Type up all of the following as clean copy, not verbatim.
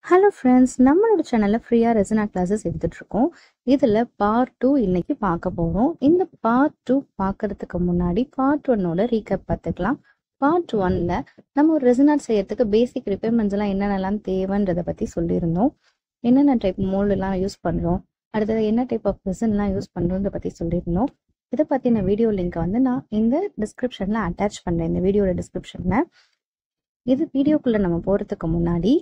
Hello friends, நம்மளோட சேனலில் ஃப்ரீயாக ரெசனா கிளாஸஸ் எடுத்துகிட்ருக்கோம். இதில் பார்ட் 2 இன்னைக்கு பார்க்க போகிறோம். இந்த பார்ட் 2 பார்க்கறதுக்கு முன்னாடி பார்ட் 1ஓட ரீகேப் பார்த்துக்கலாம். பார்ட் 1ல் நம்ம ஒரு ரெசனாட் செய்யறதுக்கு பேசிக் ரிப்பேர்மெண்ட்ஸ் எல்லாம் என்னென்னலாம் தேவைன்றதை பற்றி சொல்லியிருந்தோம். என்னென்ன டைப் மோல்டுலாம் யூஸ் பண்ணுறோம், அடுத்தது என்ன டைப் ஆஃப் ரெசன்லாம் யூஸ் பண்ணுறோன்றத பற்றி சொல்லியிருந்தோம். இதை பற்றின வீடியோ லிங்க்கை வந்து நான் இந்த டிஸ்கிரிப்ஷனில் அட்டாச் பண்ணுறேன், இந்த வீடியோட டிஸ்கிரிப்ஷனில். இது வீடியோக்குள்ளே நம்ம போகிறதுக்கு முன்னாடி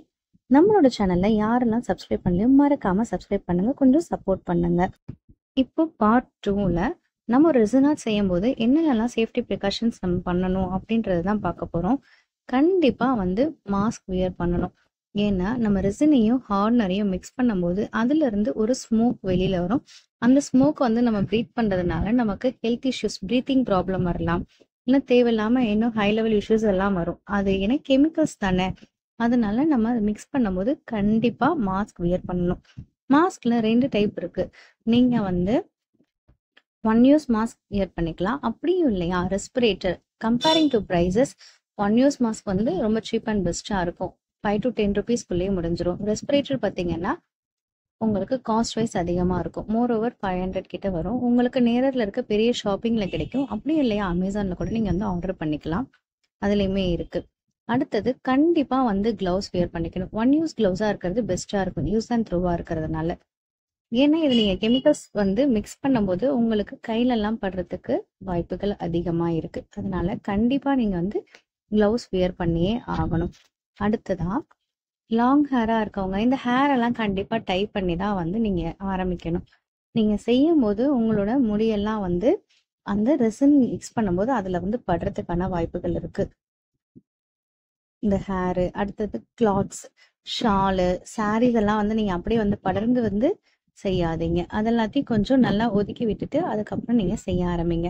நம்மளோட சேனல்ல யாரெல்லாம் சப்ஸ்கிரைப் பண்ணலையோ மறக்காம சப்ஸ்கிரைப் பண்ணுங்க, கொஞ்சம் சப்போர்ட் பண்ணுங்க. இப்போ பார்ட் 2ல நம்ம ரெசனாட் செய்யும் போது என்னென்னலாம் சேஃப்டி ப்ரிகாஷன்ஸ் நம்ம பண்ணணும் அப்படின்றது தான் பார்க்க போறோம். கண்டிப்பா வந்து மாஸ்க் வியர் பண்ணணும். ஏன்னா நம்ம ரெசினையும் ஹார்னரையும் மிக்ஸ் பண்ணும்போது அதுல இருந்து ஒரு ஸ்மோக் வெளியில வரும். அந்த ஸ்மோக் வந்து நம்ம ப்ரீத் பண்றதுனால நமக்கு ஹெல்த் இஷ்யூஸ், ப்ரீத்திங் ப்ராப்ளம் வரலாம், இல்லை தேவையில்லாம இன்னும் ஹை லெவல் இஷ்யூஸ் எல்லாம் வரும். அது ஏன்னா கெமிக்கல்ஸ் தானே, அதனால நம்ம அதை மிக்ஸ் பண்ணும்போது கண்டிப்பா மாஸ்க் வியர் பண்ணணும். மாஸ்க்ல 2 டைப் இருக்கு. நீங்க வந்து 1 யூஸ் மாஸ்க் வியர் பண்ணிக்கலாம். அப்படியும் இல்லையா respirator. Comparing to prices 1 use mask வந்து ரொம்ப சீப் அண்ட் பெஸ்டா இருக்கும். 5 to 10 rupeesக்குள்ளேயே முடிஞ்சிடும். ரெஸ்பிரேட்டர் பார்த்தீங்கன்னா உங்களுக்கு காஸ்ட் வைஸ் அதிகமாக இருக்கும். மோர் ஓவர் 500 கிட்ட வரும். உங்களுக்கு நேரில் இருக்க பெரிய ஷாப்பிங்ல கிடைக்கும். அப்படியும் இல்லையா அமேசான்ல கூட நீங்க வந்து ஆர்டர் பண்ணிக்கலாம், அதுலயுமே இருக்கு. அடுத்தது கண்டிப்பா வந்து கிளவுஸ் வியர் பண்ணிக்கணும். 1 யூஸ் கிளவுஸா இருக்கிறது பெஸ்டா இருக்கும், யூஸ் அண்ட் த்ரோவா இருக்கிறதுனால. ஏன்னா இது நீங்க கெமிக்கல்ஸ் வந்து மிக்ஸ் பண்ணும்போது உங்களுக்கு கையில எல்லாம் படுறதுக்கு வாய்ப்புகள் அதிகமா இருக்கு. அதனால கண்டிப்பா நீங்க வந்து கிளவுஸ் வியர் பண்ணியே ஆகணும். அடுத்ததா லாங் ஹேரா இருக்கவங்க இந்த ஹேர் எல்லாம் கண்டிப்பா டை பண்ணி தான் வந்து நீங்க ஆரம்பிக்கணும். நீங்க செய்யும் போது உங்களோட முடியெல்லாம் வந்து அந்த ரெசின் மிக்ஸ் பண்ணும்போது அதுல வந்து படுறதுக்கான வாய்ப்புகள் இருக்கு. இந்த ஹேரு, அடுத்தது கிளாத்ஸ், ஷாலு, சாரீஸ் எல்லாம் வந்து நீங்க அப்படியே வந்து படர்ந்து வந்து செய்யாதீங்க. அதெல்லாத்தையும் கொஞ்சம் நல்லா ஒதுக்கி விட்டுட்டு அதுக்கப்புறம் நீங்க செய்ய ஆரம்பிங்க.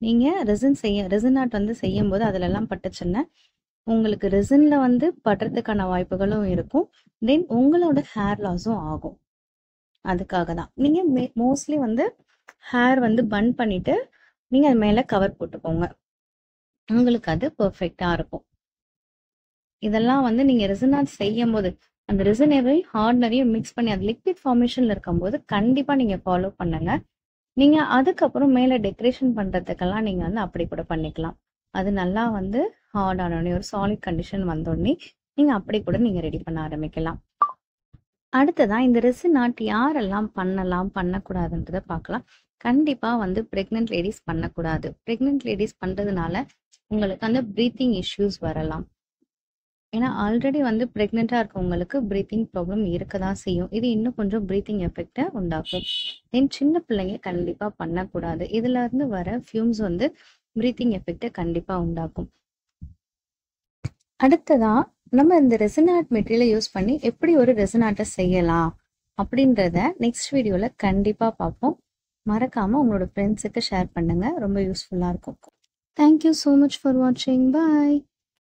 நீங்க ரெசின் ஆர்ட் வந்து செய்யும் போது அதுல எல்லாம் பட்டுச்சுன்னா உங்களுக்கு ரெசின்ல வந்து படுறதுக்கான வாய்ப்புகளும் இருக்கும். தென் உங்களோட ஹேர் லாஸும் ஆகும். அதுக்காக தான் நீங்க மோஸ்ட்லி வந்து ஹேர் வந்து பன் பண்ணிட்டு நீங்க அது மேல கவர் போட்டுக்கோங்க, உங்களுக்கு அது பெர்ஃபெக்டா இருக்கும். இதெல்லாம் வந்து நீங்க ரெசினாட் செய்யும் போது அந்த ரெசினையும் ஹார்டனரையும் மிக்ஸ் பண்ணி அது லிக்விட் ஃபார்மேஷன்ல இருக்கும்போது கண்டிப்பா நீங்க ஃபாலோ பண்ணுங்க. நீங்க அதுக்கப்புறம் மேல டெக்கரேஷன் பண்றதுக்கெல்லாம் நீங்க வந்து அப்படி கூட பண்ணிக்கலாம். அது நல்லா வந்து ஹார்ட் ஆனோடனே ஒரு சாலிட் கண்டிஷன் வந்தோடனே நீங்க அப்படி கூட நீங்க ரெடி பண்ண ஆரம்பிக்கலாம். அடுத்ததான் இந்த ரெசின் ஆர்ட் யாரெல்லாம் பண்ணலாம் பண்ணக்கூடாதுன்றதை பார்க்கலாம். கண்டிப்பா வந்து பிரெக்னென்ட் லேடிஸ் பண்ணக்கூடாது. பிரெக்னென்ட் லேடிஸ் பண்றதுனால உங்களுக்கு அந்த ப்ரீத்திங் இஷ்யூஸ் வரலாம். ஏன்னா ஆல்ரெடி வந்து ப்ரெக்னெண்டா இருக்கவங்களுக்கு ப்ரீத்திங் ப்ராப்ளம் இருக்க தான் செய்யும். இது இன்னும் கொஞ்சம் ப்ரீத்திங் எஃபெக்டை உண்டாக்கும். தென் சின்ன பிள்ளைங்க கண்டிப்பா பண்ணக்கூடாது. இதுல இருந்து வர ஃபியூம்ஸ் வந்து ப்ரீத்திங் எஃபெக்டை கண்டிப்பா உண்டாக்கும். அடுத்ததா நம்ம இந்த ரெசினாட் மெட்டீரியலை யூஸ் பண்ணி எப்படி ஒரு ரெசினாட்டை செய்யலாம் அப்படின்றத நெக்ஸ்ட் வீடியோல கண்டிப்பா பார்ப்போம். மறக்காம உங்களோட ஃப்ரெண்ட்ஸுக்கு ஷேர் பண்ணுங்க, ரொம்ப யூஸ்ஃபுல்லா இருக்கும். தேங்க்யூ ஸோ மச் ஃபார் வாட்சிங். பாய்.